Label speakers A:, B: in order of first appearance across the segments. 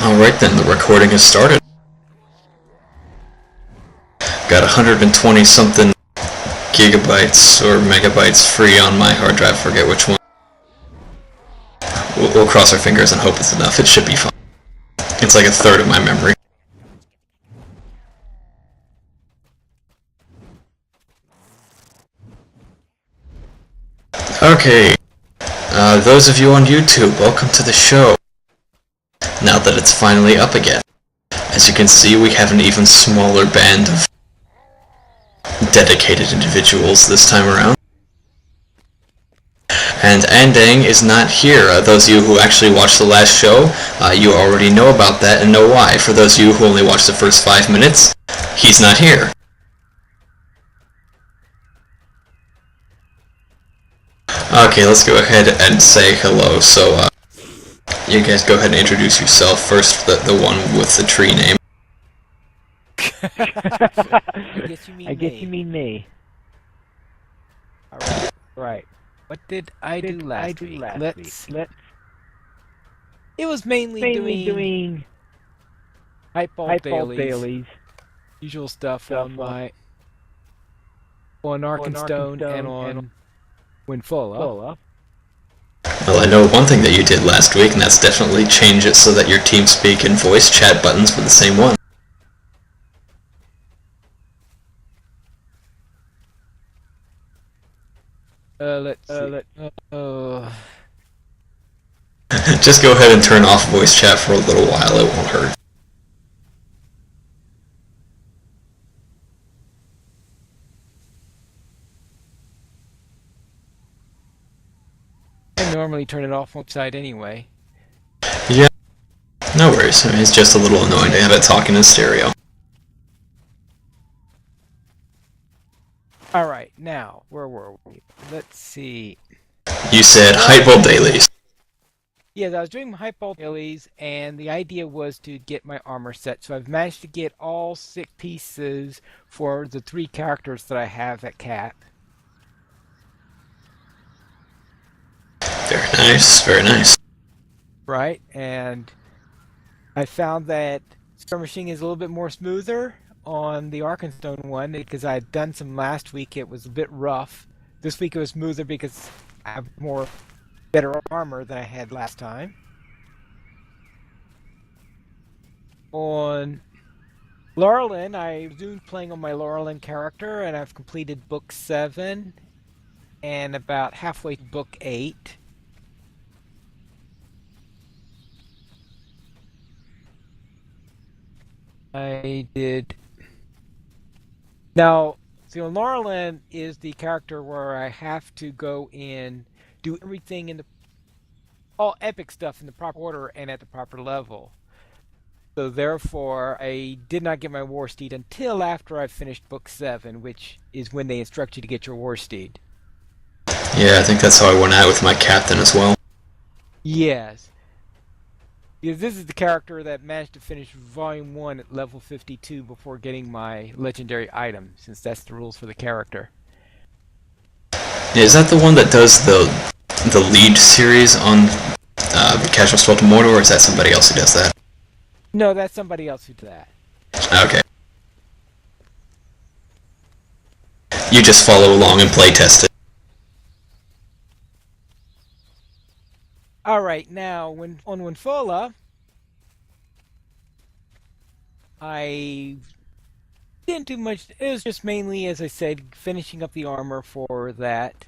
A: Alright then, the recording has started. Got 120 something gigabytes or megabytes free on my hard drive, forget which one. We'll cross our fingers and hope it's enough. It should be fine. It's like a third of my memory. Okay, those of you on YouTube, welcome to the show. Now that it's finally up again. As you can see, we have an even smaller band of dedicated individuals this time around. And Andang is not here. Those of you who actually watched the last show, you already know about that and know why. For those of you who only watched the first 5 minutes, he's not here. Okay, let's go ahead and say hello. So, you guys go ahead and introduce yourself. First, the one with the tree name.
B: I guess you mean me. Alright. Right.
C: What did I do last week? Let's... It was mainly doing hype ball dailies. Usual stuff on my... on Arkenstone and on Winfola.
A: Well, I know one thing that you did last week, and that's definitely change it so that your TeamSpeak and voice chat buttons were the same one.
C: Let's see.
A: Just go ahead and turn off voice chat for a little while, it won't hurt.
C: I normally turn it off one side anyway.
A: Yeah, no worries. I mean, it's just a little annoying to have it talking in stereo.
C: Alright, now, where were we? Let's see.
A: You said hype ball dailies.
C: Yes, I was doing hype ball dailies, and the idea was to get my armor set. So I've managed to get all 6 pieces for the 3 characters that I have at Cap.
A: Very nice, very nice.
C: Right, and I found that skirmishing is a little bit more smoother on the Arkenstone one because I had done some last week. It was a bit rough. This week it was smoother because I have better armor than I had last time. On Laurelin, I resumed playing on my Laurelin character, and I've completed book 7 and about halfway to book 8. I did. Now, so Laurelin is the character where I have to go in, do everything in all epic stuff in the proper order and at the proper level. So therefore, I did not get my war steed until after I finished book 7, which is when they instruct you to get your war steed.
A: Yeah, I think that's how I went out with my captain as well.
C: Yes. Because this is the character that managed to finish Volume 1 at level 52 before getting my legendary item, since that's the rules for the character.
A: Yeah, is that the one that does the lead series on the Casual Assault to Mordor, or is that somebody else who does that?
C: No, that's somebody else who did that.
A: Okay. You just follow along and play test it.
C: Alright, now, on Winfola, I didn't do much. It was just mainly, as I said, finishing up the armor for that.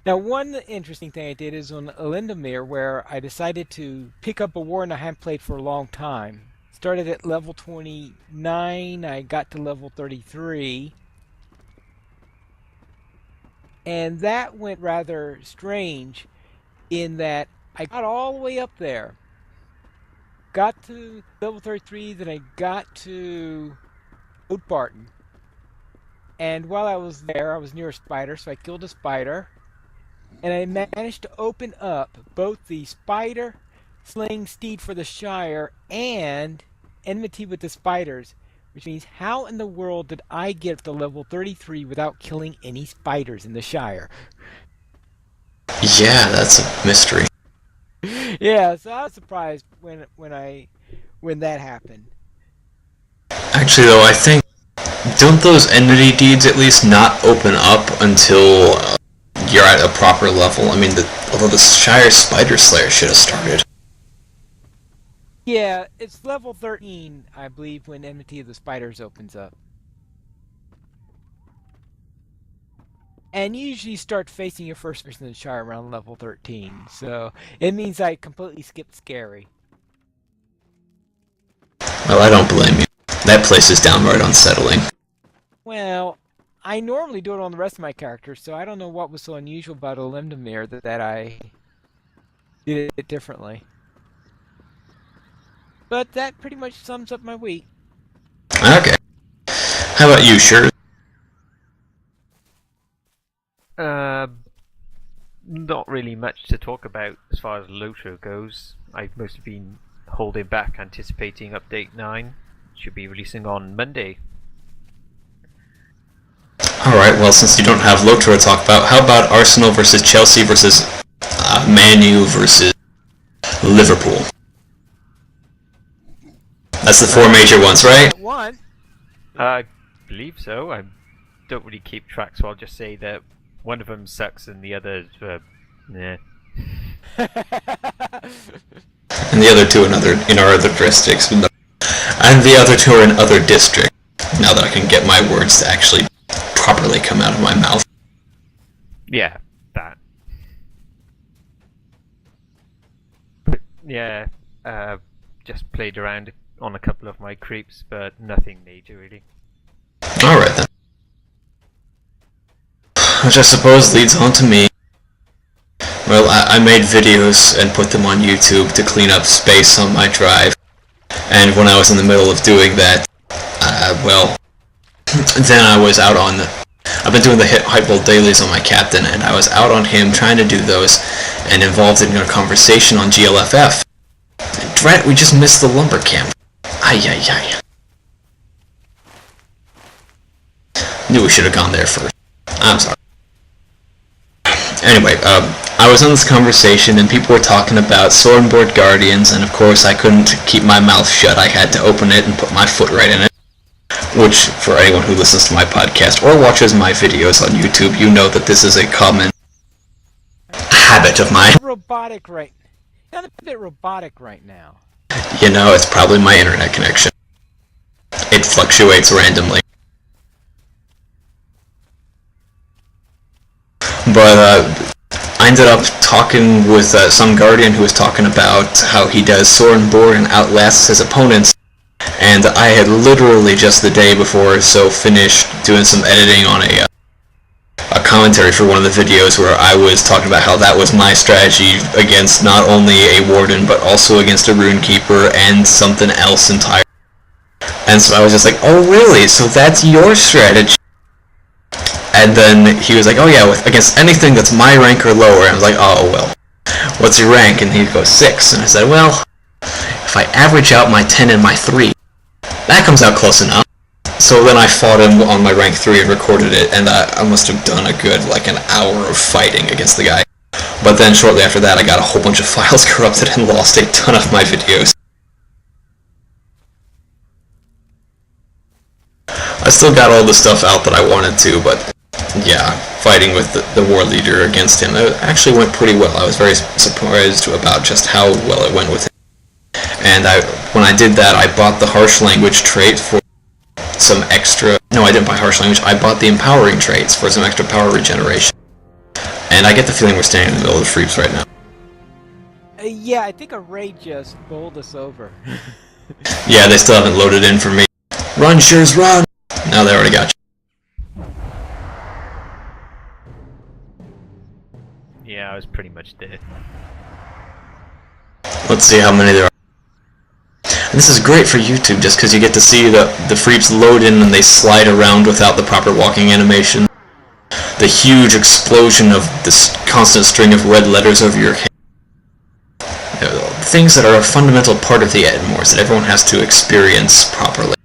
C: Now, one interesting thing I did is on Elendamir, where I decided to pick up a warden I hadn't played for a long time. Started at level 29, I got to level 33. And that went rather strange in that I got all the way up there. Got to level 33, then I got to Oat Barton. And while I was there, I was near a spider, so I killed a spider. And I managed to open up both the spider slaying steed for the Shire and enmity with the spiders. Which means, how in the world did I get to level 33 without killing any spiders in the Shire?
A: Yeah, that's a mystery.
C: Yeah, so I was surprised when I when that happened.
A: Actually, though, I think don't those enmity deeds at least not open up until you're at a proper level? I mean, although the Shire Spider Slayer should have started.
C: Yeah, it's level 13, I believe, when Enmity of the Spiders opens up. And you usually start facing your first person in the Shire around level 13, so it means I completely skipped Scary.
A: Well, I don't blame you. That place is downright unsettling.
C: Well, I normally do it on the rest of my characters, so I don't know what was so unusual about Olimdamir that I did it differently. But that pretty much sums up my week.
A: Okay. How about you, Sure?
B: Not really much to talk about as far as LOTRO goes. I've mostly been holding back, anticipating Update 9. Should be releasing on Monday.
A: Alright, well, since you don't have LOTRO to talk about, how about Arsenal versus Chelsea versus Man U versus Liverpool? That's the four major ones, right?
C: One.
B: I believe so. I don't really keep track, so I'll just say that one of them sucks and the other, nah.
A: And the other two in our other districts. And the other two are in other districts. Now that I can get my words to actually properly come out of my mouth.
B: Yeah, that. But yeah, just played around on a couple of my creeps, but nothing major really.
A: Alright then. Which I suppose leads on to me. Well, I made videos and put them on YouTube to clean up space on my drive. And when I was in the middle of doing that, well, then I was out on I've been doing the Hypebolt dailies on my captain, and I was out on him trying to do those, and involved in a conversation on GLFF. Drat, we just missed the lumber camp. Ay. Knew we should have gone there first. I'm sorry. Anyway, I was on this conversation and people were talking about Swordboard Guardians, and of course I couldn't keep my mouth shut. I had to open it and put my foot right in it. Which, for anyone who listens to my podcast or watches my videos on YouTube, you know that this is a common habit of mine.
C: Robotic right. Not a bit robotic right now.
A: You know, it's probably my internet connection. It fluctuates randomly. But I ended up talking with some Guardian who was talking about how he does Sorenborg and outlasts his opponents, and I had literally just the day before or so finished doing some editing on a commentary for one of the videos where I was talking about how that was my strategy against not only a Warden but also against a Runekeeper and something else entirely. And so I was just like, oh really? So that's your strategy? And then he was like, oh yeah, against anything that's my rank or lower. And I was like, oh well, what's your rank? And he goes 6. And I said, well, if I average out my 10 and my 3, that comes out close enough. So then I fought him on my rank 3 and recorded it, and I must have done a good, like, an hour of fighting against the guy. But then shortly after that I got a whole bunch of files corrupted and lost a ton of my videos. I still got all the stuff out that I wanted to, but yeah, fighting with the war leader against him, it actually went pretty well. I was very surprised about just how well it went with him. And when I did that, I bought the harsh language trait for some extra... No, I didn't buy harsh language. I bought the empowering traits for some extra power regeneration. And I get the feeling we're standing in the middle of the Freeps right now.
C: Yeah, I think a raid just bowled us over.
A: Yeah, they still haven't loaded in for me. Run, Shears, run! No, they already got you.
B: Yeah, I was pretty much dead.
A: Let's see how many there are. And this is great for YouTube just because you get to see the Freeps load in and they slide around without the proper walking animation. The huge explosion of this constant string of red letters over your head. Things that are a fundamental part of the Edmores that everyone has to experience properly.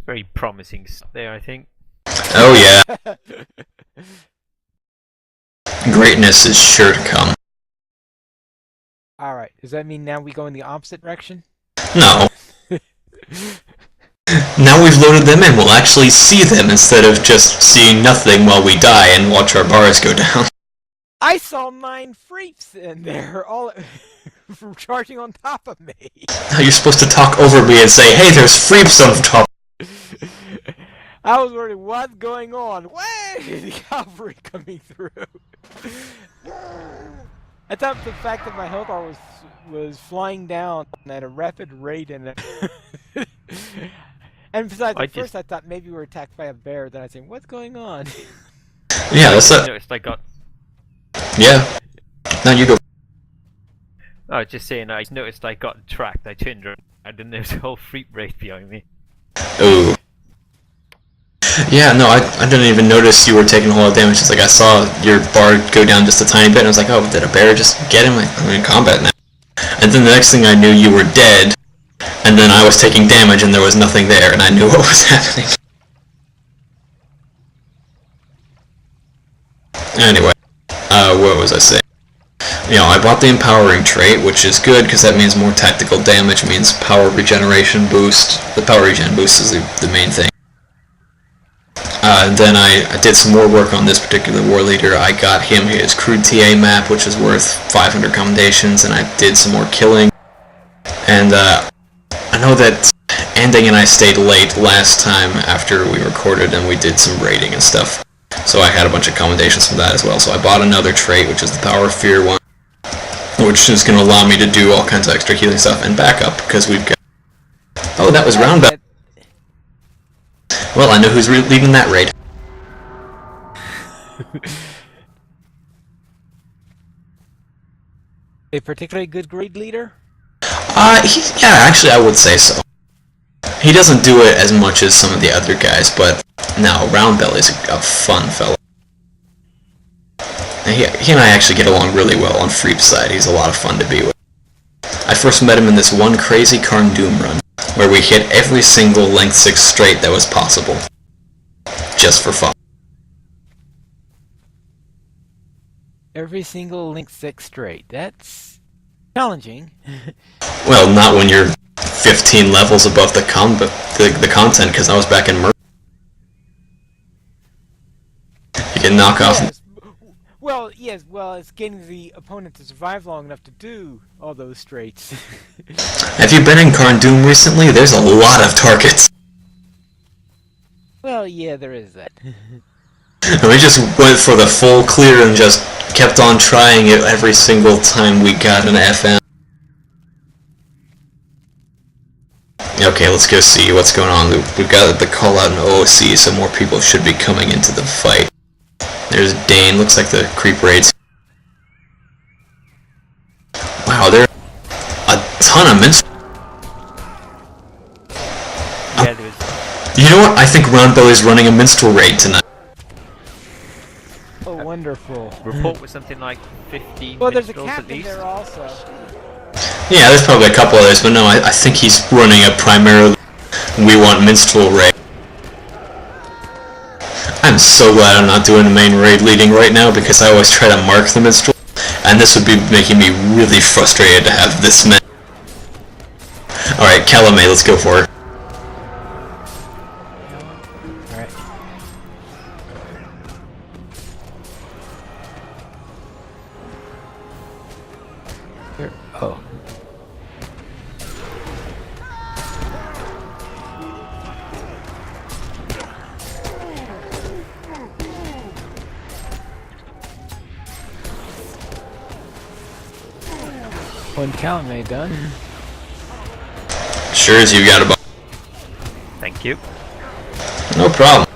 B: Very promising stuff there, I think.
A: Oh yeah, greatness is sure to come.
C: Alright, does that mean now we go in the opposite direction?
A: No. Now we've loaded them in, we'll actually see them instead of just seeing nothing while we die and watch our bars go down.
C: I saw 9 freeps in there, all charging on top of me.
A: Now you're supposed to talk over me and say, hey, there's freeps on top.
C: I was wondering what's going on. Way the cavalry coming through. I thought the fact that my health bar was flying down at a rapid rate, and and besides, at first I thought maybe we were attacked by a bear. Then I said, "What's going on?"
A: Yeah, that's
B: I noticed I got.
A: Yeah. Now you go.
B: I was just saying, I noticed I got tracked. I turned around, and then there's a whole freak raid behind me.
A: Ooh. Yeah, no, I didn't even notice you were taking a whole lot of damage. It's like I saw your bar go down just a tiny bit, and I was like, oh, did a bear just get him? I'm in combat now. And then the next thing I knew, you were dead, and then I was taking damage and there was nothing there, and I knew what was happening. Anyway, what was I saying? You know, I bought the empowering trait, which is good, because that means more tactical damage, means power regeneration boost. The power regen boost is the main thing. Then I did some more work on this particular war leader. I got him his crude TA map, which is worth 500 commendations, and I did some more killing. And I know that Ending and I stayed late last time after we recorded, and we did some raiding and stuff. So I had a bunch of commendations from that as well. So I bought another trait, which is the Power of Fear one, which is going to allow me to do all kinds of extra healing stuff and backup, because we've got... Oh, that was Roundabout. Well, I know who's leading that raid.
C: A particularly good raid leader?
A: Yeah, actually I would say so. He doesn't do it as much as some of the other guys, but no, Roundbelly's a fun fellow. And he and I actually get along really well on Freep's side. He's a lot of fun to be with. I first met him in this one crazy Karn Doom run, where we hit every single length 6 straight that was possible. Just for fun.
C: Every single link 6 straight. That's challenging.
A: Well, not when you're 15 levels above the content, because I was back in Mer. You can knock off...
C: Yes. Well, yes, well, it's getting the opponent to survive long enough to do all those straights.
A: Have you been in Karn Doom recently? There's a lot of targets.
C: Well, yeah, there is that.
A: And we just went for the full clear and just kept on trying it every single time we got an FM. Okay, let's go see what's going on. We've got the call out in OOC, so more people should be coming into the fight. There's Dane, looks like the creep raids. Wow, there are a ton of minstrels.
B: Yeah, there is.
A: You know what? I think Roundbelly's running a minstrel raid tonight.
C: Oh, wonderful.
B: Report with something like 15
C: Well, there's a
B: minstrels at
C: captain
B: least.
C: there also.
A: Yeah, there's probably a couple others, but no, I think he's running a primarily We Want Minstrel raid. I'm so glad I'm not doing the main raid leading right now, because I always try to mark the minstrel, and this would be making me really frustrated to have this many. Alright, Calumet, let's go for it.
C: Alright. Here. Oh. One Calumet done.
A: Sure as you got a
B: Thank you.
A: No problem.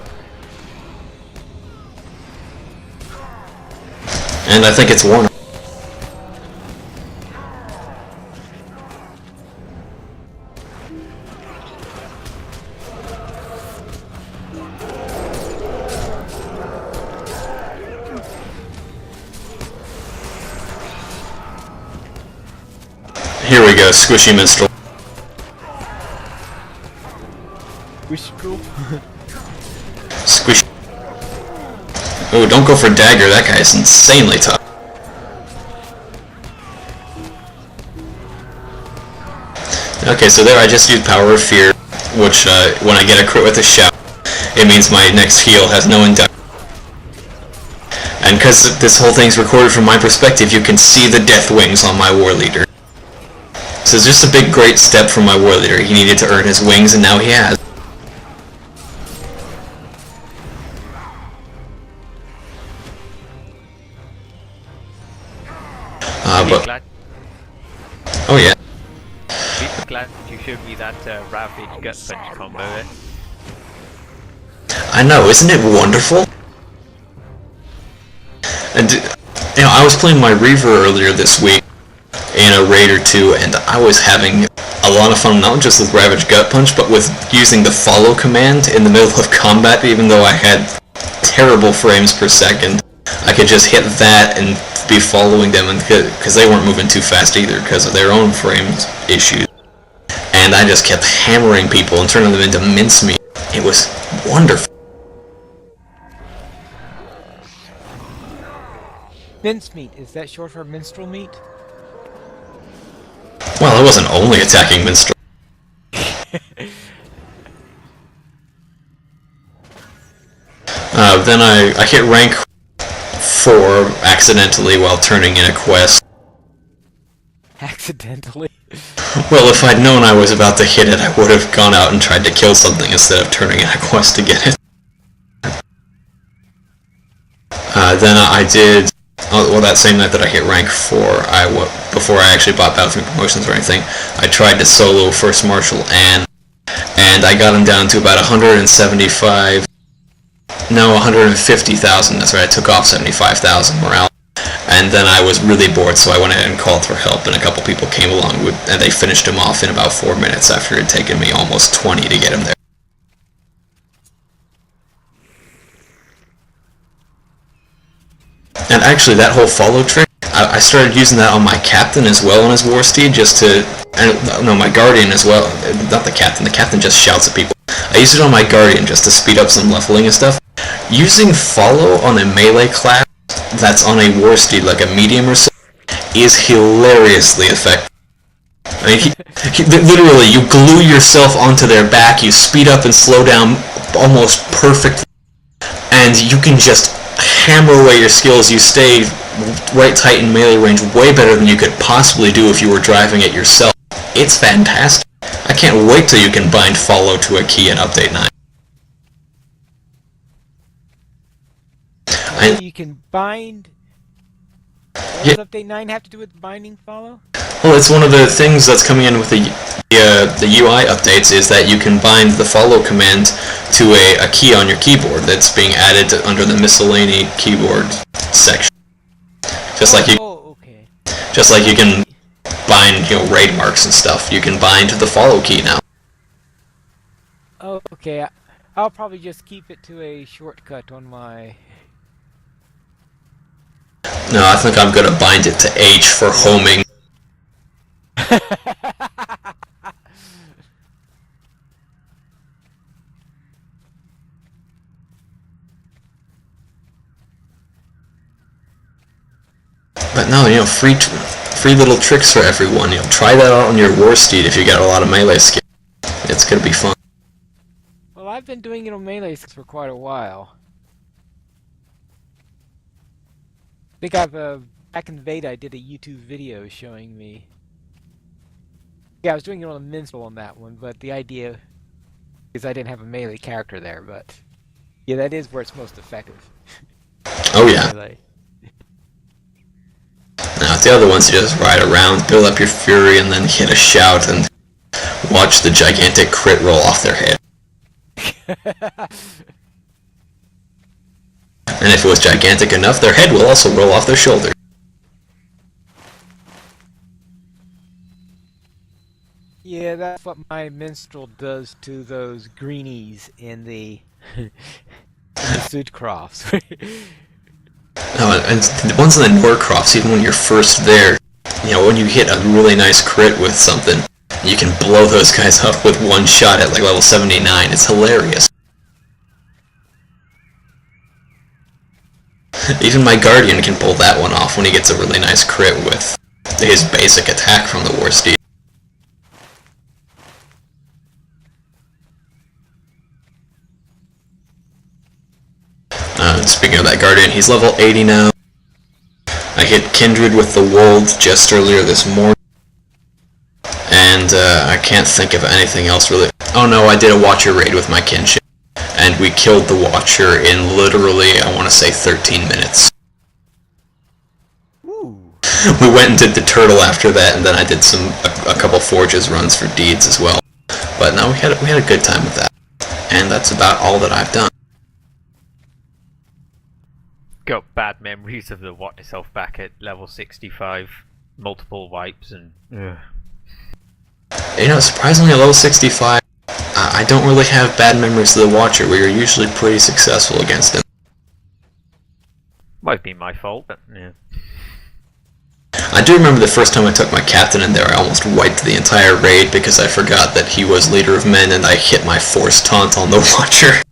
A: And I think it's one. Here we go, Squishy Minstrel.
C: Squishtrel.
A: Squish. Oh, don't go for dagger. That guy is insanely tough. Okay, so there I just used Power of Fear, which when I get a crit with a shout, it means my next heal has no induction. And because this whole thing's recorded from my perspective, you can see the death wings on my war leader. So it's just a big great step from my war leader. He needed to earn his wings, and now he has. But oh yeah.
B: I'm glad you showed me that Ravage Gut Punch combo there.
A: I know, isn't it wonderful? And you know, I was playing my Reaver earlier this week in a raid or two, and I was having a lot of fun, not just with Ravage Gut Punch, but with using the follow command in the middle of combat. Even though I had terrible frames per second, I could just hit that and be following them, and because they weren't moving too fast either because of their own frames issues. And I just kept hammering people and turning them into mincemeat. It was wonderful.
C: Mincemeat, is that short for minstrel meat?
A: Well, I wasn't only attacking minstrel. Then I hit rank 4 accidentally while turning in a quest.
C: Accidentally?
A: Well, if I'd known I was about to hit it, I would have gone out and tried to kill something instead of turning in a quest to get it. Then I did... well, that same night that I hit rank 4, before I actually bought Battlefield Promotions or anything, I tried to solo First Marshal Ann, and I got him down to about 175... No, 150,000, that's right, I took off 75,000 morale. And then I was really bored, so I went ahead and called for help, and a couple people came along, and they finished him off in about 4 minutes after it had taken me almost 20 to get him there. And actually, that whole follow trick, I started using that on my captain as well on his war steed, just to... no, my guardian as well. Not the captain just shouts at people. I used it on my guardian just to speed up some leveling and stuff. Using follow on a melee class that's on a war steed, like a medium or so, is hilariously effective. I mean, literally, you glue yourself onto their back, you speed up and slow down almost perfectly, and you can just hammer away your skills. You stay right tight in melee range way better than you could possibly do if you were driving it yourself. It's fantastic. I can't wait till you can bind follow to a key in Update 9.
C: You can bind... What does Update 9 have to do with binding follow?
A: Well, it's one of the things that's coming in with the UI updates, is that you can bind the follow command to a key on your keyboard that's being added under the miscellany keyboard section. Just like you can bind, raid marks and stuff. You can bind the follow key now.
C: Oh, okay. I'll probably just keep it to a shortcut on my...
A: No, I think I'm gonna bind it to H for homing. But no, free little tricks for everyone. Try that out on your war steed if you got a lot of melee skill. It's gonna be fun.
C: Well, I've been doing it on melee for quite a while. I think back in the beta I did a YouTube video showing me. Yeah, I was doing it on a minstrel on that one, but the idea is I didn't have a melee character there, but yeah, that is where it's most effective.
A: Oh yeah. Now, the other ones, you just ride around, build up your fury, and then hit a shout and watch the gigantic crit roll off their head. And if it was gigantic enough, their head will also roll off their shoulder.
C: Yeah, that's what my minstrel does to those greenies in the Sudcrofts.
A: No, and the ones in the Norcrofts, even when you're first there, when you hit a really nice crit with something, You can blow those guys up with one shot at like level 79. It's hilarious. Even my Guardian can pull that one off when he gets a really nice crit with his basic attack from the War Steed. Speaking of that Guardian, he's level 80 now. I hit Kindred with the Wold just earlier this morning. And I can't think of anything else really. Oh no, I did a Watcher raid with my kinship. And we killed the Watcher in literally, I want to say 13 minutes.
C: Ooh.
A: We went and did the turtle after that, and then I did a couple Forges runs for Deeds as well. But no, we had a good time with that. And that's about all that I've done.
B: Got bad memories of the Watt itself back at level 65. Multiple wipes and...
A: You know, surprisingly at level 65, I don't really have bad memories of the Watcher. We were usually pretty successful against him.
B: Might be my fault, but yeah.
A: I do remember the first time I took my captain in there, I almost wiped the entire raid because I forgot that he was leader of men and I hit my force taunt on the Watcher.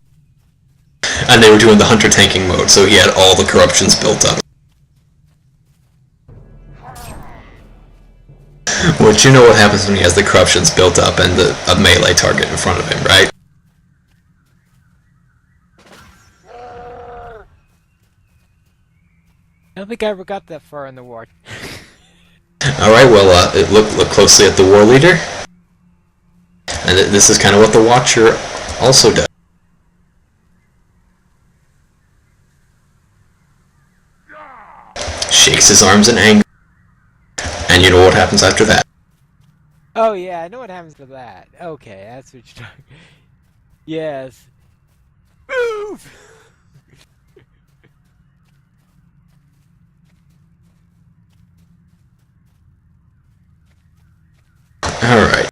A: And they were doing the hunter tanking mode, so he had all the corruptions built up. Which, you know what happens when he has the corruptions built up and a melee target in front of him, right?
C: I don't think I ever got that far in the war.
A: Alright, well, look closely at the war leader. And this is kind of what the Watcher also does. Shakes his arms in anger. And you know what happens after that.
C: Oh yeah, I know what happens to that. Okay, that's what you're talking. Yes. Move!
A: Alright.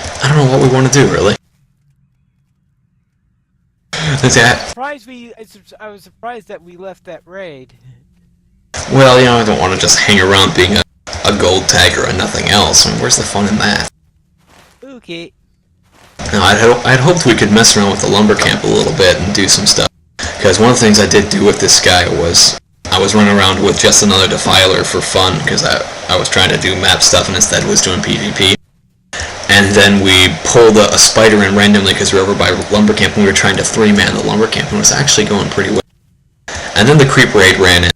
A: I don't know what we want to do, really.
C: I was surprised that we left that raid.
A: Well, you know, I don't want to just hang around being a gold tagger and nothing else. I mean, where's the fun in that?
C: Okay.
A: No, I'd hoped we could mess around with the lumber camp a little bit and do some stuff. Because one of the things I did do with this guy was I was running around with just another defiler for fun because I was trying to do map stuff and instead was doing PvP. And then we pulled a spider in randomly because we were over by lumber camp and we were trying to 3-man the lumber camp and it was actually going pretty well. And then the creep raid ran in.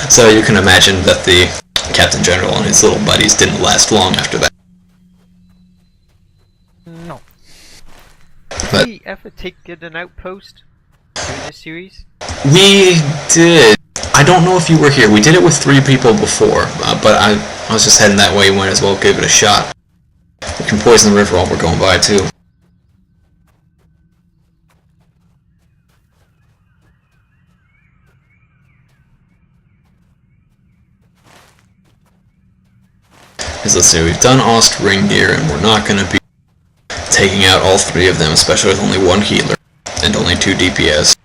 A: So you can imagine that the Captain General and his little buddies didn't last long after that.
C: No.
B: Did we ever take an outpost during this series?
A: We did. I don't know if you were here. We did it with 3 people before, but I was just heading that way. Might as well give it a shot. We can poison the river while we're going by, too. Because let's see, we've done Ost Ringdeer, and we're not going to be taking out all 3 of them, especially with only 1 healer and only 2 DPS.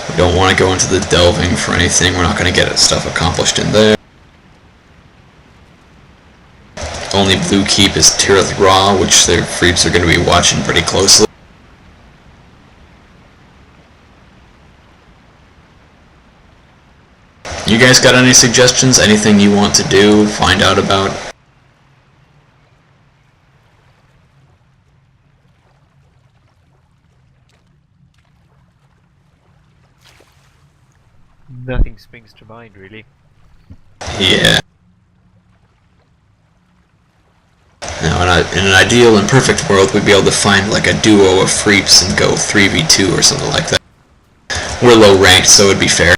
A: We don't want to go into the delving for anything. We're not going to get stuff accomplished in there. Only blue keep is Tirith Ra, which their freeps are going to be watching pretty closely. You guys got any suggestions? Anything you want to do? Find out about?
B: Nothing springs to mind, really.
A: Yeah. Now, in an ideal and perfect world, we'd be able to find like a duo of freeps and go 3v2 or something like that. We're low ranked, so it'd be fair.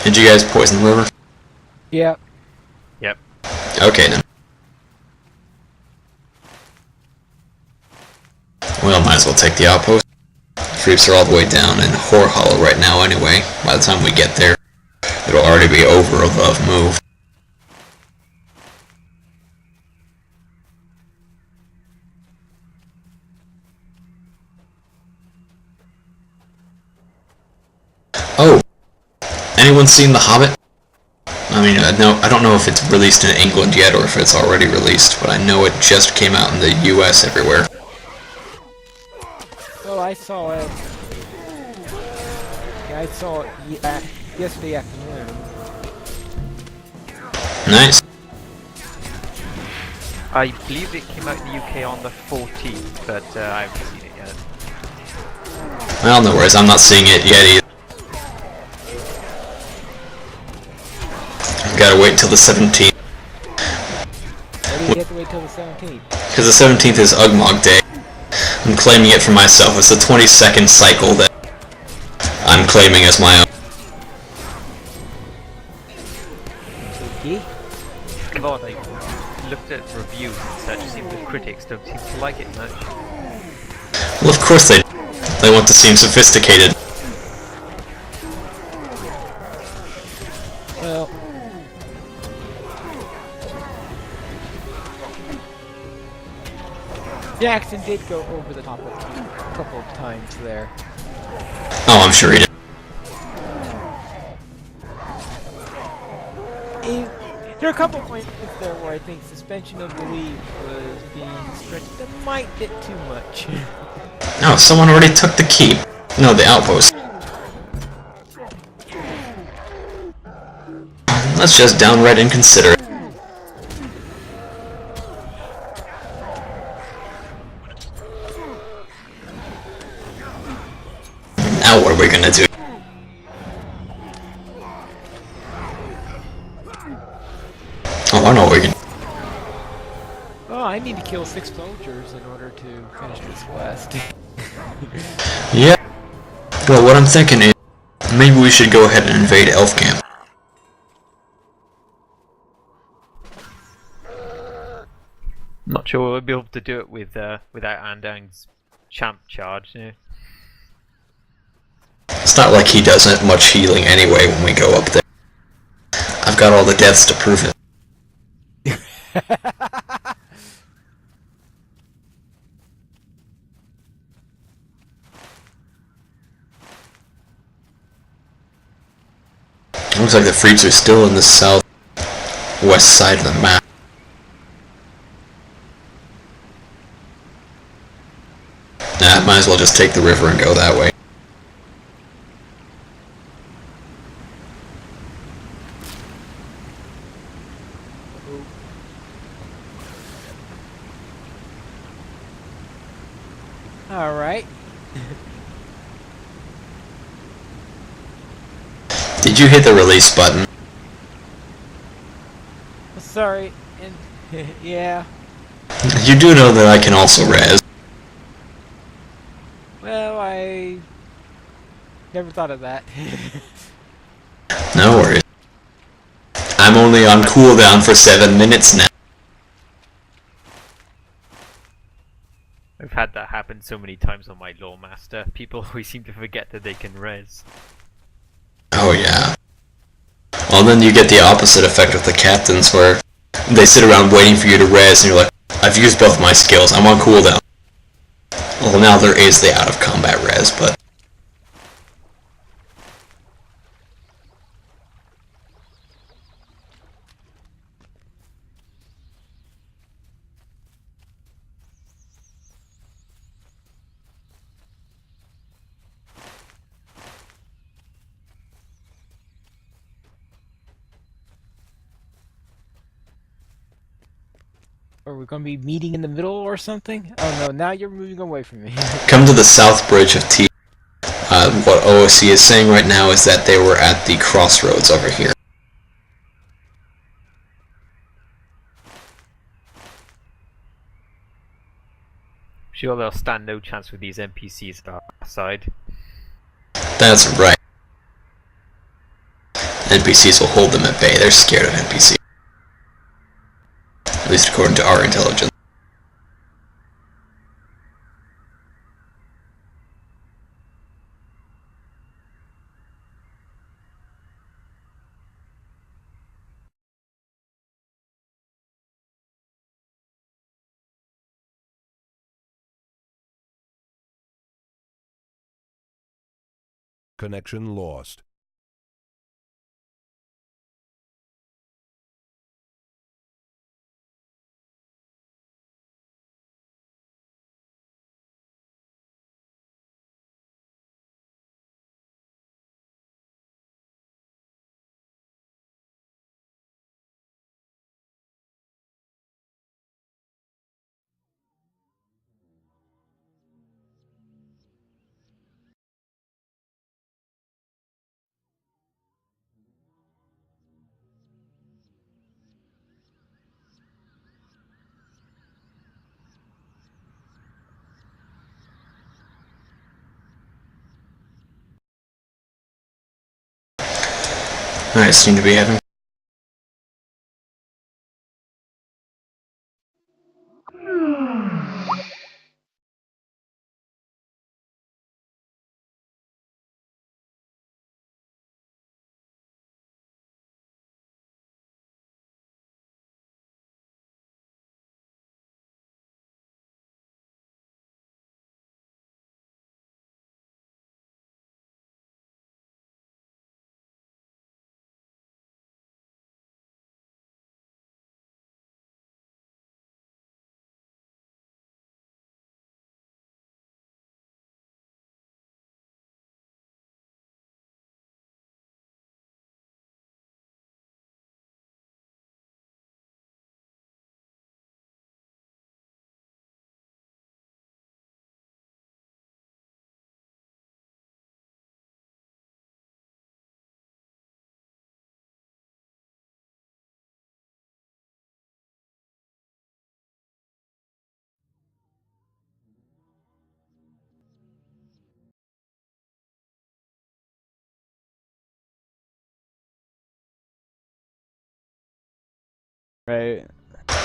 A: Did you guys poison the river?
C: Yep.
B: Yep.
A: Okay then. Well, might as well take the outpost. Freeps are all the way down in Whore Hollow right now anyway. By the time we get there, it'll already be over above move. anyone seen The Hobbit? I mean, I don't know if it's released in England yet or if it's already released, but I know it just came out in the US everywhere.
C: Well, I saw it. Yeah, I saw it yesterday afternoon.
A: Nice.
B: I believe it came out in the UK on the 14th, but I haven't seen it yet.
A: Well, no worries, I'm not seeing it yet either. I've gotta wait until the 17th.
C: Why do you have to wait till the 17th?
A: Because the 17th is Ugmog Day. I'm claiming it for myself. It's the 22nd cycle that I'm claiming as my own.
C: Okay.
B: Come on, I looked at reviews and such, it seems the critics don't seem to like it much.
A: Well, of course they do. They want to seem sophisticated.
C: Well, Jackson did go over the top a couple of times there.
A: Oh, I'm sure he did.
C: There are a couple of points there where I think suspension of belief was being stretched a might bit too much.
A: No, someone already took the keep. No, the outpost. That's just downright inconsiderate. Now what are we gonna do? Oh, I know what we can.
C: Oh, I need to kill 6 soldiers in order to finish this quest.
A: Yeah. Well, what I'm thinking is, maybe we should go ahead and invade Elf Camp.
B: Not sure we'll be able to do it with without Andang's champ charge. Yeah.
A: It's not like he doesn't much healing anyway when we go up there. I've got all the deaths to prove it. Looks like the Freaks are still in the southwest side of the map. Nah, might as well just take the river and go that way.
C: Alright.
A: Did you hit the release button?
C: Sorry, and yeah.
A: You do know that I can also res.
C: Well, I never thought of that.
A: No worries. I'm only on cooldown for 7 minutes now.
B: I've had that happen so many times on my Lore Master. People always seem to forget that they can res.
A: Oh yeah. Well, then you get the opposite effect with the captains, where they sit around waiting for you to res, and you're like, I've used both my skills, I'm on cooldown. Well, now there is the out-of-combat res, but...
C: Are we going to be meeting in the middle or something? Oh no, now you're moving away from me.
A: Come to the south bridge of T. What OOC is saying right now is that they were at the crossroads over here.
B: Sure, they'll stand no chance with these NPCs at our side.
A: That's right. NPCs will hold them at bay. They're scared of NPCs. At least according to our intelligence.
D: Connection lost.
A: I seem to be having.
D: Right.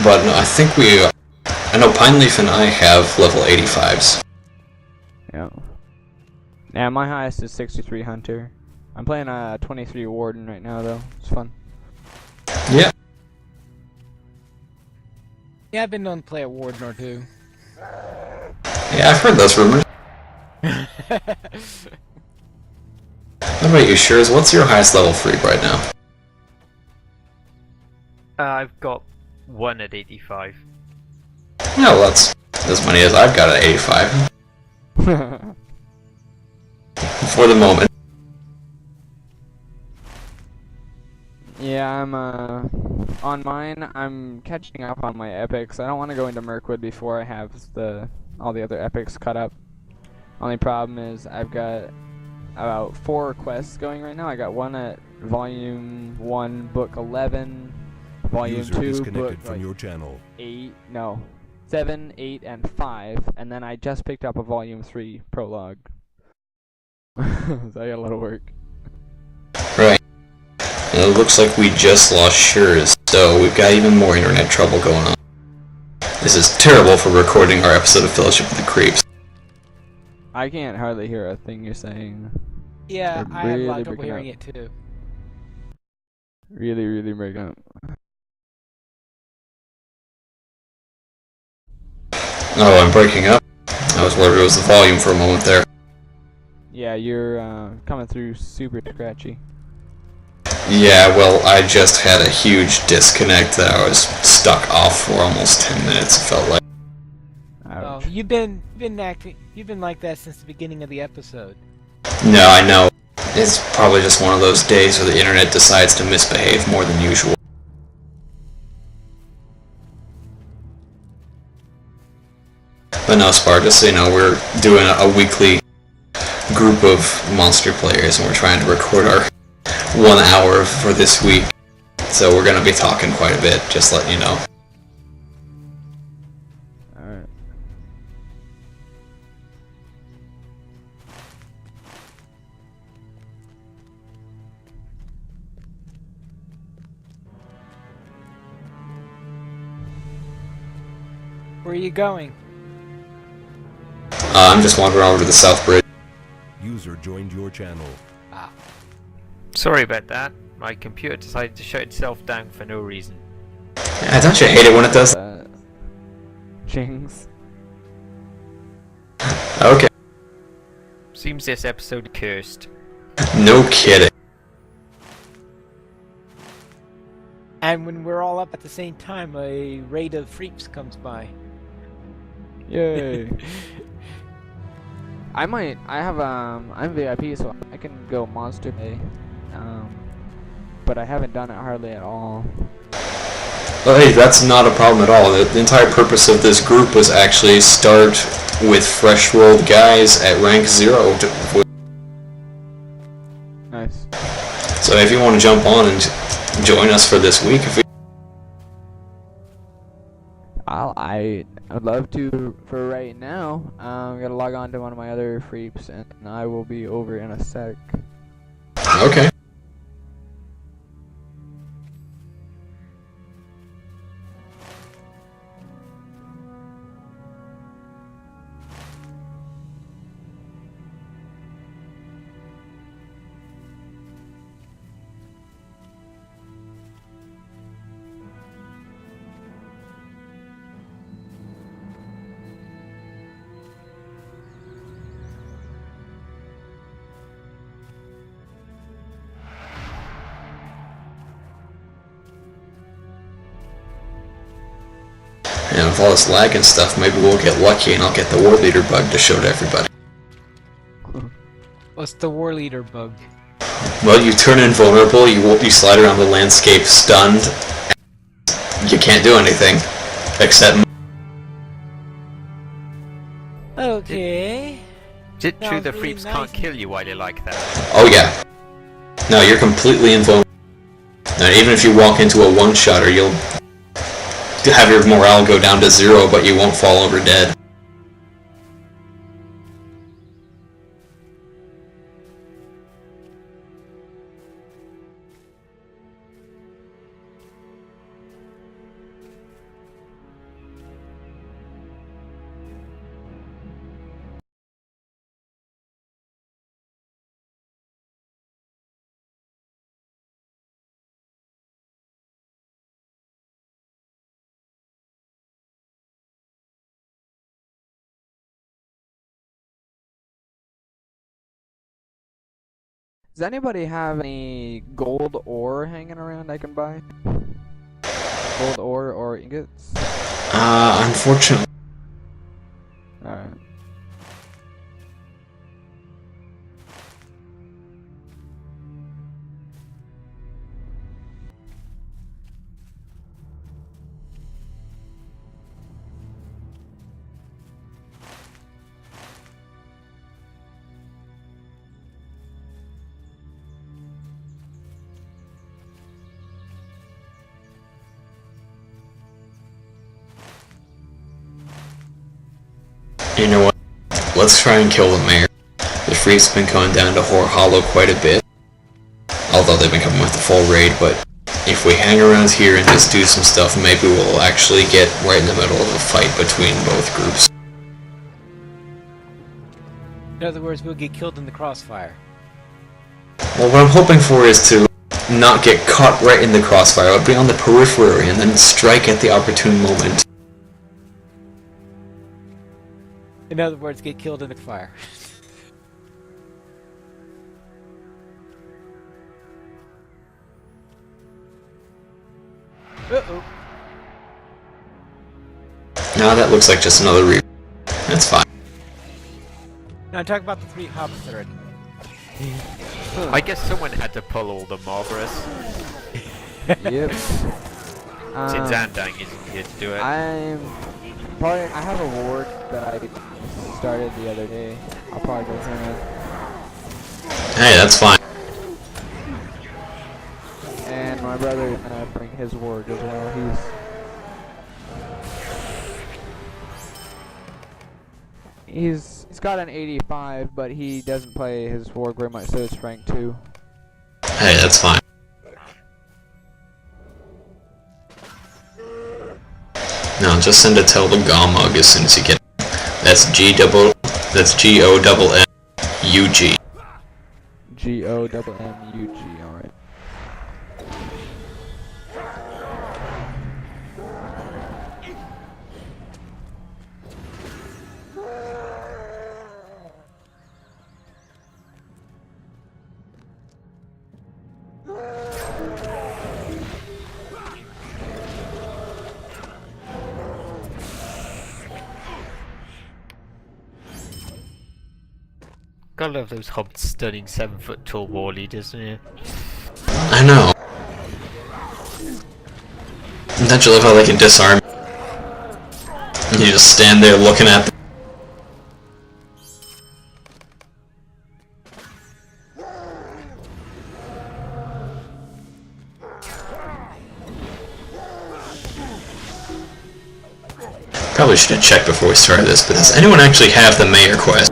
A: But no, I think I know Pineleaf and I have level 85s.
D: Yeah. Yeah, my highest is 63 Hunter. I'm playing a 23 Warden right now, though. It's fun.
A: Yeah.
C: Yeah, I've been known to play a warden or two.
A: Yeah, I've heard those rumors. What about you, Shurs? What's your highest level freak right now?
B: I've got one at 85.
A: Yeah, well, that's as many as I've got at 85. For the moment.
D: Yeah, I'm on mine. I'm catching up on my epics. I don't want to go into Mirkwood before I have all the other epics cut up. Only problem is I've got about 4 quests going right now. I got one at Volume 1, Book 11, Volume 2, Book
E: from your channel.
D: 7, 8, and 5, and then I just picked up a Volume 3 prologue. So I got a lot of work.
A: Right. And it looks like we just lost Shurs, so we've got even more internet trouble going on. This is terrible for recording our episode of Fellowship of the Creeps.
D: I can't hardly hear a thing you're saying.
C: Yeah,
D: They're
C: I have a lot
D: really
C: of trouble
D: breaking
C: hearing
D: up.
C: it too.
D: Really, really breaking up.
A: Oh, I'm breaking up? I was worried it was the volume for a moment there.
D: Yeah, you're coming through super scratchy.
A: Yeah, well, I just had a huge disconnect that I was stuck off for almost 10 minutes, it felt like.
C: Oh,
D: Ouch.
C: you've been like that since the beginning of the episode.
A: No, I know. It's probably just one of those days where the internet decides to misbehave more than usual. But no, Spartus, you know, we're doing a weekly group of monster players and we're trying to record our 1 hour for this week. So we're going to be talking quite a bit, just letting you know.
D: Alright.
C: Where are you going?
A: I'm just wandering over to the South Bridge.
E: User joined your channel.
B: Sorry about that. My computer decided to shut itself down for no reason.
A: Yeah, don't you hate it when it does?
D: Jinx.
A: Okay.
B: Seems this episode cursed.
A: No kidding.
C: And when we're all up at the same time, a raid of freaks comes by.
D: Yay. I'm VIP, so I can go Monster Day. But I haven't done it hardly at all.
A: Well, hey, that's not a problem at all. The entire purpose of this group was actually start with fresh rolled guys at rank 0.
D: Nice.
A: So if you want to jump on and join us for this week,
D: I'd love to for right now. I'm gonna log on to one of my other freeps and I will be over in a sec.
A: Okay. And with all this lag and stuff, maybe we'll get lucky and I'll get the War Leader bug to show to everybody.
C: What's the War Leader bug?
A: Well, you turn invulnerable, you slide around the landscape stunned, and you can't do anything. Except...
C: Okay.
B: Is it true
C: Sounds
B: the
C: really
B: Freeps
C: nice.
B: can't kill you while you're like that?
A: Oh yeah. No, you're completely invulnerable. Now, even if you walk into a one-shotter, you'll have your morale go down to 0, but you won't fall over dead.
D: Does anybody have any gold ore hanging around I can buy? Gold ore or ingots?
A: Unfortunately.
D: Alright.
A: You know what? Let's try and kill the mayor. The Freeps have been going down to Whore Hollow quite a bit. Although they've been coming with the full raid, but if we hang around here and just do some stuff, maybe we'll actually get right in the middle of a fight between both groups.
C: In other words, we'll get killed in the crossfire.
A: Well, what I'm hoping for is to not get caught right in the crossfire, but be on the periphery and then strike at the opportune moment.
C: In other words, get killed in the fire. Uh-oh.
A: Now that looks like just another reaper. That's fine.
C: Now talk about the 3 hobbits that are...
B: I guess someone had to pull all the Marlboros.
D: Yep.
B: Since Andang isn't here to do it.
D: I have a ward that I started the other day. I'll probably go through it.
A: Hey, that's fine.
D: And my brother is gonna bring his ward as well. He's got an 85, but he doesn't play his ward very much, so it's rank 2.
A: Hey, that's fine. Now just send a tell to Gomug as soon as you get. That's G-O-M-M-U-G.
D: G-O-M-M-U-G, alright.
B: Gotta love those hobbits stunning 7-foot tall war leaders, yeah.
A: I know. Don't you love how they can disarm? And you just stand there looking at them. Probably should have checked before we started this, but does anyone actually have the mayor quest?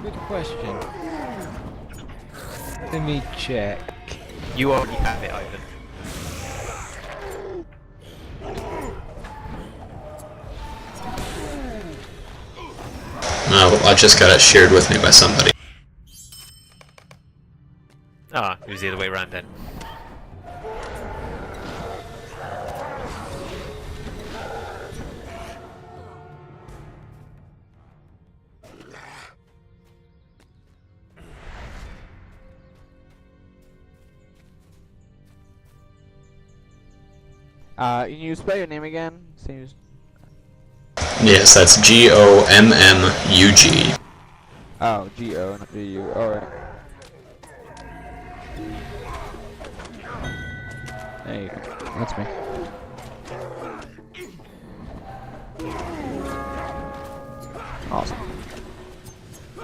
C: Good question. Let me check.
B: You already have it, Ivan.
A: No, I just got it shared with me by somebody.
B: Ah, it was the other way around then.
D: Can you spell your name again? Seems.
A: Yes, that's Gommug.
D: Oh, G-O, not G-U. Alright. There you go. That's me. Awesome.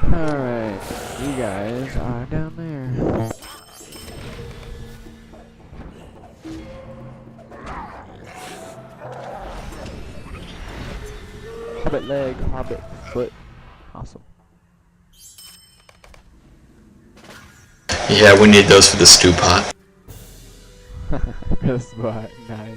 D: Alright. You guys are down there. Hobbit leg, hobbit foot. Awesome.
A: Yeah, we need those for the stew pot.
D: This spot, nice.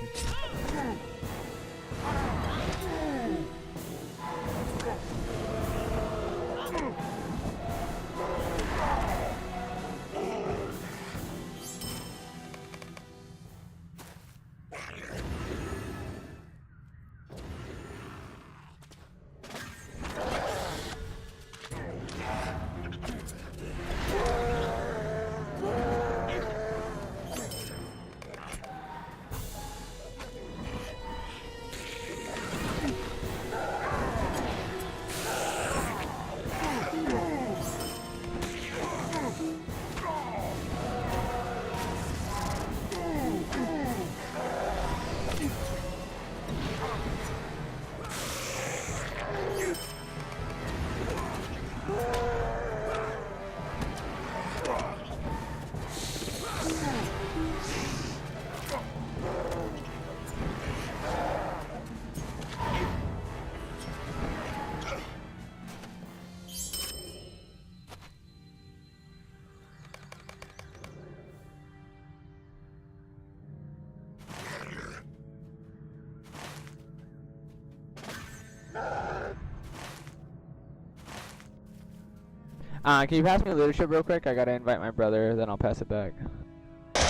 D: Can you pass me leadership real quick? I gotta invite my brother, then I'll pass it back.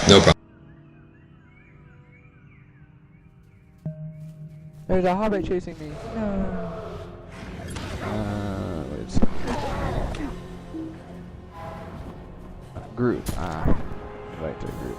A: No problem.
D: There's a hobbit chasing me. No. Wait a second. Group. Invite to group.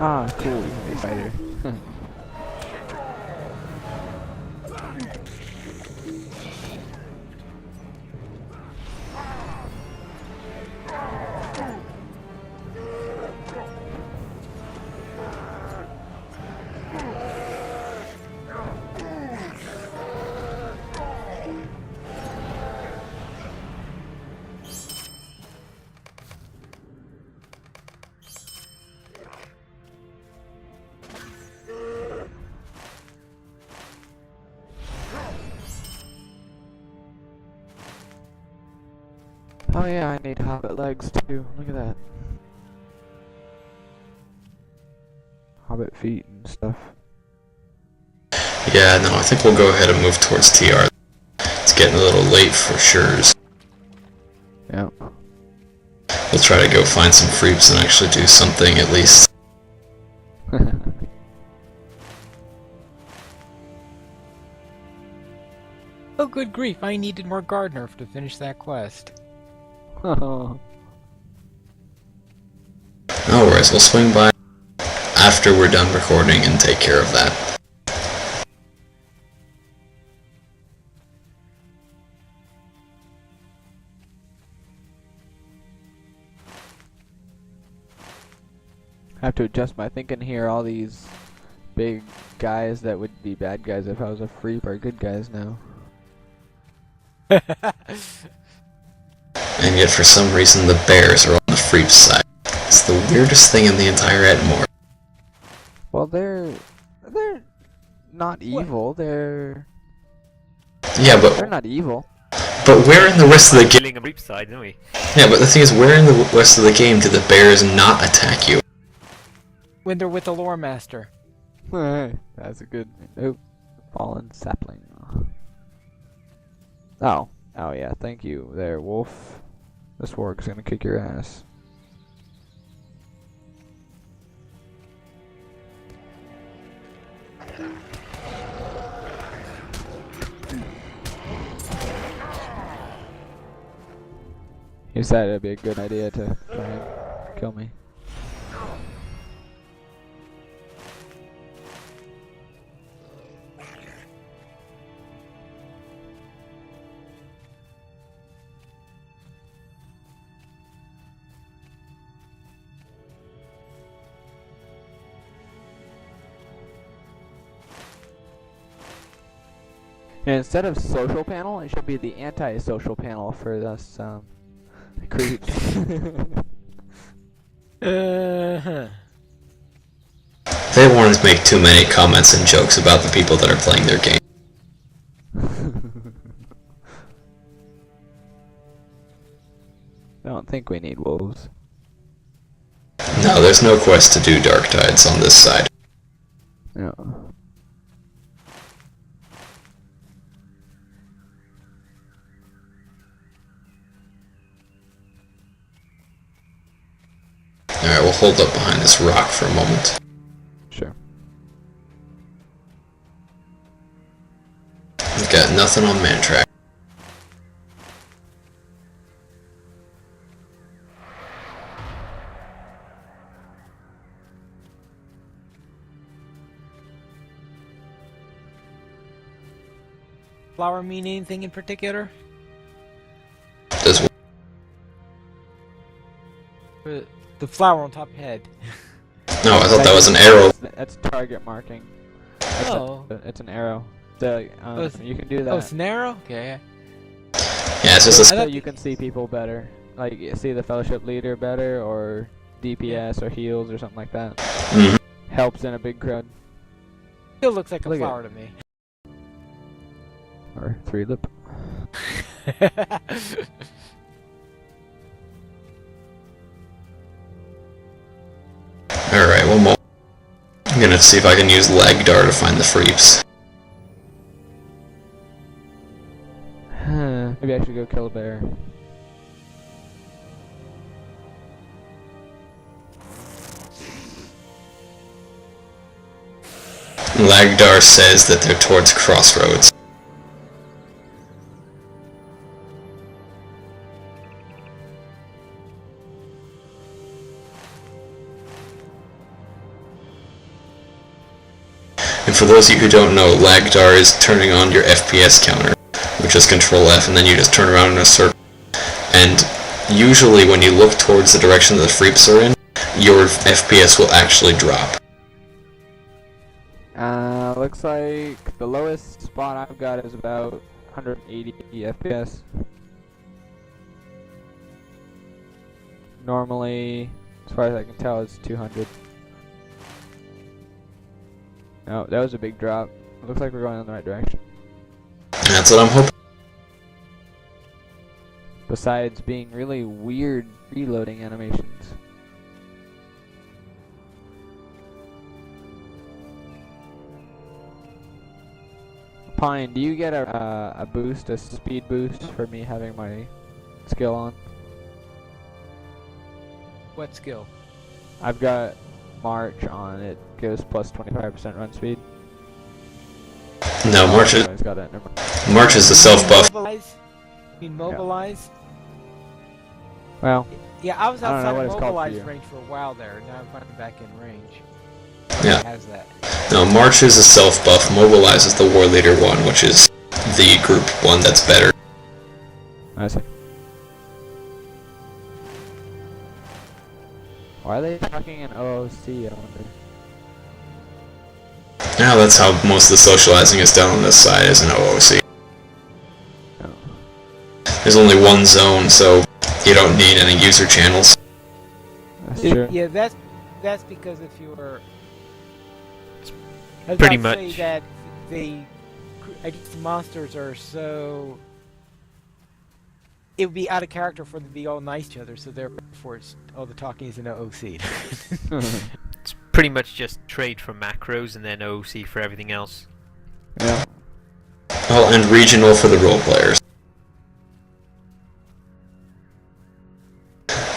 D: Ah, cool, a fighter. Oh yeah, I need hobbit legs too. Look at that. Hobbit feet and stuff.
A: Yeah, no, I think we'll go ahead and move towards TR. It's getting a little late for sure.
D: Yep.
A: We'll try to go find some freeps and actually do something at least.
C: Oh, good grief, I needed more gardener to finish that quest.
A: No worries, we'll swing by after we're done recording and take care of that.
D: I have to adjust my thinking here. All these big guys that would be bad guys if I was a freep are good guys now.
A: And yet for some reason the bears are on the Freep's side. It's the weirdest thing in the entire Edmore.
D: Well, they're not evil. They're
A: Yeah,
D: not evil.
A: but where in the rest of the game?
B: Killing a reap side, didn't we?
A: Yeah, but the thing is, where in the rest of the game do the bears not attack you?
C: When they're with the lore master.
D: That's a good. Oh, fallen sapling. Oh yeah. Thank you, there, wolf. This warg's gonna kick your ass. You said it'd be a good idea to try and kill me. And instead of social panel, it should be the anti-social panel for this creeps.
A: They won't make too many comments and jokes about the people that are playing their game.
D: I don't think we need wolves.
A: No, there's no quest to do Dark Tides on this side.
D: No.
A: Alright, we'll hold up behind this rock for a moment.
D: Sure.
A: We've got nothing on Mantrack.
C: Flower mean anything in particular?
A: Does
C: The flower on top head.
A: No, I thought that was an arrow.
D: That's target marking. That's
C: Oh.
D: It's an arrow. The, you can do that.
C: Oh, it's an arrow? Okay.
A: Yeah, it's just a...
D: So you can see people better. Like, you see the fellowship leader better, or DPS, or heals, or something like that.
A: Mhm.
D: Helps in a big crowd.
C: Still looks like a
D: Look at-
C: flower to me.
D: Or three lip.
A: Alright, one more. I'm gonna see if I can use Lagdar to find the Freeps.
D: Maybe I should go kill a bear.
A: Lagdar says that they're towards Crossroads. And for those of you who don't know, Lagdar is turning on your FPS counter, which is Control F, and then you just turn around in a circle. And usually when you look towards the direction that the Freeps are in, your FPS will actually drop.
D: Looks like the lowest spot I've got is about 180 FPS. Normally, as far as I can tell, it's 200. No, that was a big drop. Looks like we're going in the right direction.
A: That's what I'm hoping.
D: Besides being really weird reloading animations. Pine, do you get a boost, a speed boost for me having my skill on?
C: What skill?
D: I've got March on. It gives plus 25% run speed.
A: No, March is,
D: Got that. Never mind.
A: March is a self-buff.
C: Mobilize? You mean mobilize?
D: Well,
C: Yeah, I was
D: I don't know
C: outside
D: what
C: of
D: it's called for
C: mobilize
D: you.
C: range for a while there. Now I'm finally back in range.
A: Yeah.
C: It has that.
A: No, March is a self-buff. Mobilize is the War Leader one, which is the group one that's better.
D: I see. Why are they talking in OOC, I wonder?
A: Now that's how most of the socializing is done on this side, is in OOC.
D: Oh.
A: There's only one zone, so you don't need any user channels.
D: That's true.
C: Yeah, that's because if you were I was
B: Pretty
C: about to
B: much.
C: say that I guess the monsters are so. It would be out of character for them to be all nice to each other, so therefore all the talking is in OOC.
B: It's pretty much just trade for macros and then OOC for everything else.
D: Yeah.
A: Well, and regional for the role players.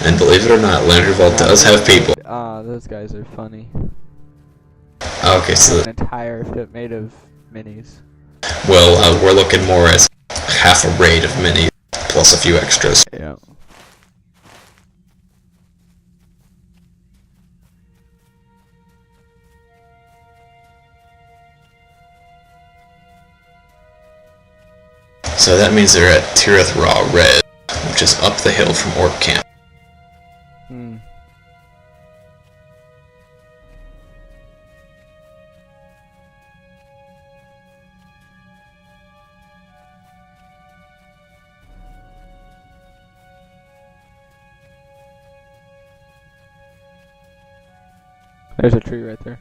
A: And believe it or not, Landerville does have people.
D: Those guys are funny.
A: Okay, so
D: An entire ship made of minis.
A: well, we're looking more as half a raid of minis plus a few extras.
D: Yeah.
A: So that means they're at Tirith Raw Red, which is up the hill from Orc Camp.
D: Hmm. There's a tree right there.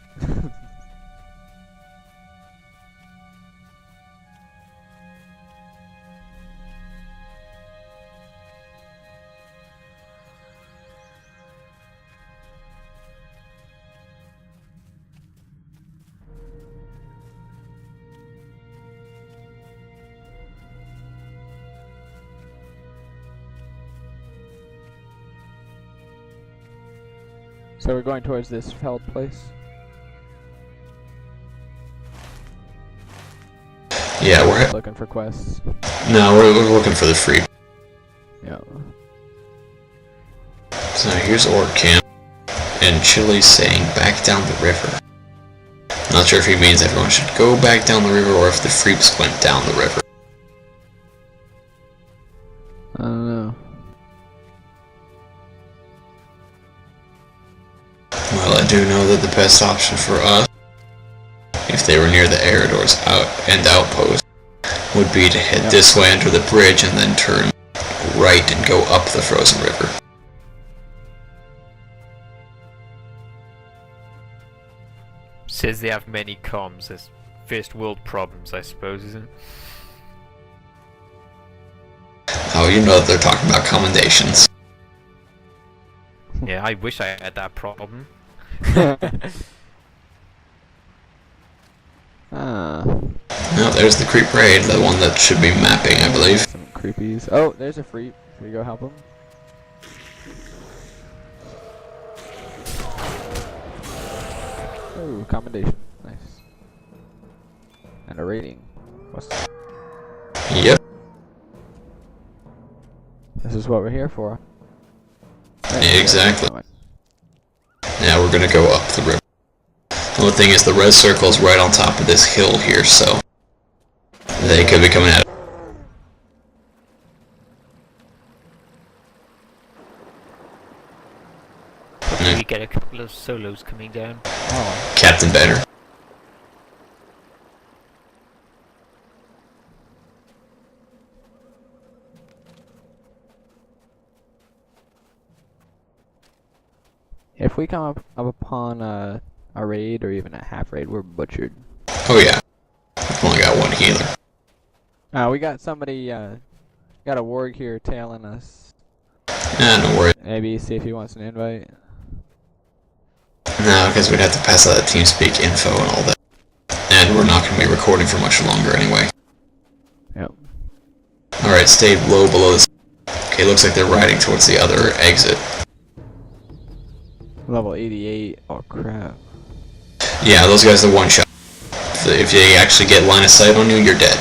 D: So we're going towards this held place.
A: Yeah, we're
D: Looking for quests.
A: no, we're looking for the free.
D: Yeah.
A: So here's Orc Camp, and Chili's saying back down the river. Not sure if he means everyone should go back down the river or if the freeps went down the river.
D: I don't know.
A: Well, I do know that the best option for us, if they were near the Eridor's outpost, would be to head this way under the bridge and then turn right and go up the frozen river.
B: Says they have many comms. There's first world problems, I suppose, isn't it?
A: Oh, you know that they're talking about commendations.
B: Yeah, I wish I had that problem.
A: No, there's the creep raid, the one that should be mapping, I believe.
D: Some creepies. Oh, there's a freep. Should we go help him? Ooh, commendation. Nice. And a rating. What's
A: Yep.
D: This is what we're here for.
A: Exactly. Now we're gonna go up the river. The only thing is the red circle is right on top of this hill here, so they could be coming at it.
B: Hopefully we get a couple of solos coming down.
D: Oh,
A: Captain Banner.
D: if we come up upon a raid or even a half raid, we're butchered.
A: Oh yeah. I've only got one healer.
D: We got somebody, got a warg here tailing us.
A: Nah, no worries.
D: Maybe see if he wants an invite.
A: No, because we'd have to pass out the TeamSpeak info and all that. And we're not going to be recording for much longer anyway.
D: Yep.
A: Alright, stay low below this. Okay, looks like they're riding towards the other exit.
D: Level 88. Oh crap.
A: Yeah, those guys are one shot. If they actually get line of sight on you, you're dead.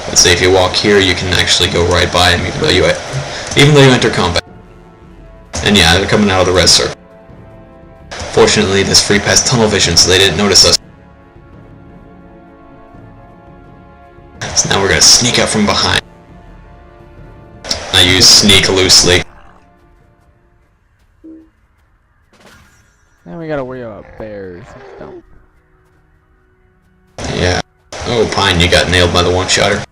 A: Let's say if you walk here, you can actually go right by them even though you enter combat. And yeah, they're coming out of the red circle. Fortunately, this freep has tunnel vision, so they didn't notice us. So now we're gonna sneak up from behind. Now you you sneak loosely.
D: Now we gotta worry about bears. Don't.
A: Yeah. Oh, Pine, you got nailed by the one-shotter.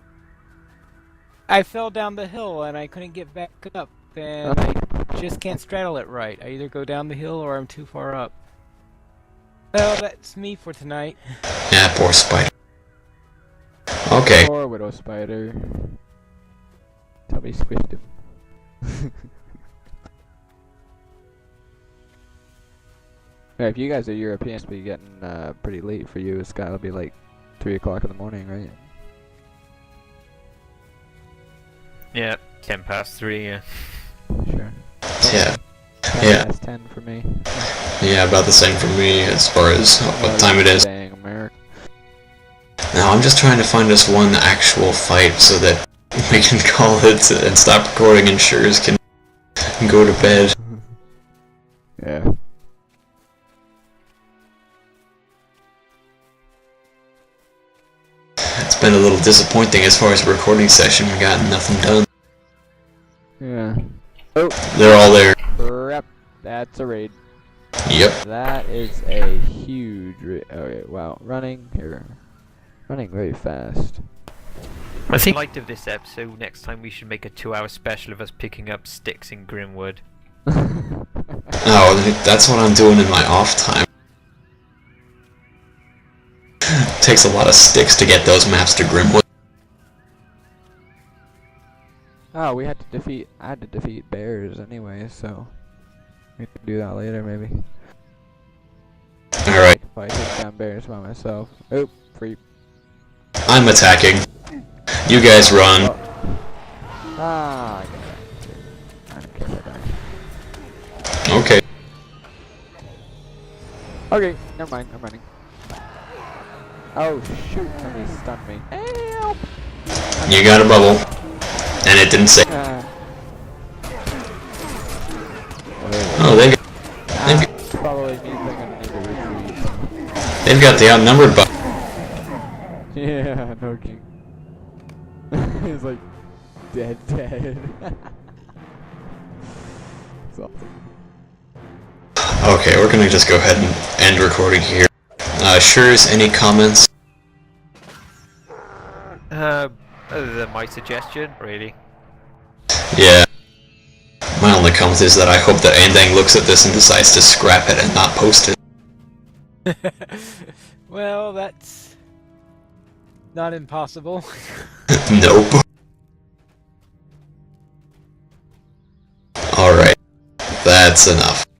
C: I fell down the hill and I couldn't get back up, and I just can't straddle it right. I either go down the hill or I'm too far up. Well, that's me for tonight.
A: Yeah, poor spider. Okay.
D: Poor widow spider. Tubby squished him. Yeah, if you guys are Europeans, it'll be getting pretty late for you. It's gotta be like 3 o'clock in the morning, right?
B: Yeah, 10 past 3, yeah.
D: Sure.
A: Yeah.
D: 10
A: Yeah.
D: past 10 for me.
A: Yeah, about the same for me as far as what time it is.
D: Dang, America.
A: Now, I'm just trying to find us one actual fight so that we can call it and stop recording and Shurs can go to bed.
D: Yeah.
A: It's been a little disappointing as far as the recording session. We got nothing done.
D: Yeah. Oh,
A: They're all there.
D: crap. That's a raid.
A: Yep.
D: That is a huge raid. Okay, wow. Running here. Running very fast.
B: I think light of this episode, next time we should make a 2-hour special of us picking up sticks in Grimwood.
A: Oh, that's what I'm doing in my off time. Takes a lot of sticks to get those maps to Grimwood.
D: Oh, we had to defeat. I had to defeat bears anyway, so we can do that later, maybe.
A: Alright,
D: If I take down bears by myself. Oh, free.
A: I'm attacking. You guys run.
D: Ah, I got that. I don't care if I die.
A: Okay.
D: Okay, never mind. I'm running. Oh shoot! Somebody stunned me. Help!
A: You got a bubble. And it didn't say. Oh,
D: Probably means I'm gonna need to retreat.
A: they've got the outnumbered bubble.
D: Yeah, no king. He's like dead. It's awesome.
A: Okay, we're gonna just go ahead and end recording here. Shurs, any comments?
B: Other than my suggestion, really.
A: Yeah. My only comment is that I hope that Andang looks at this and decides to scrap it and not post it.
C: Well, that's not impossible.
A: Nope. Alright. That's enough.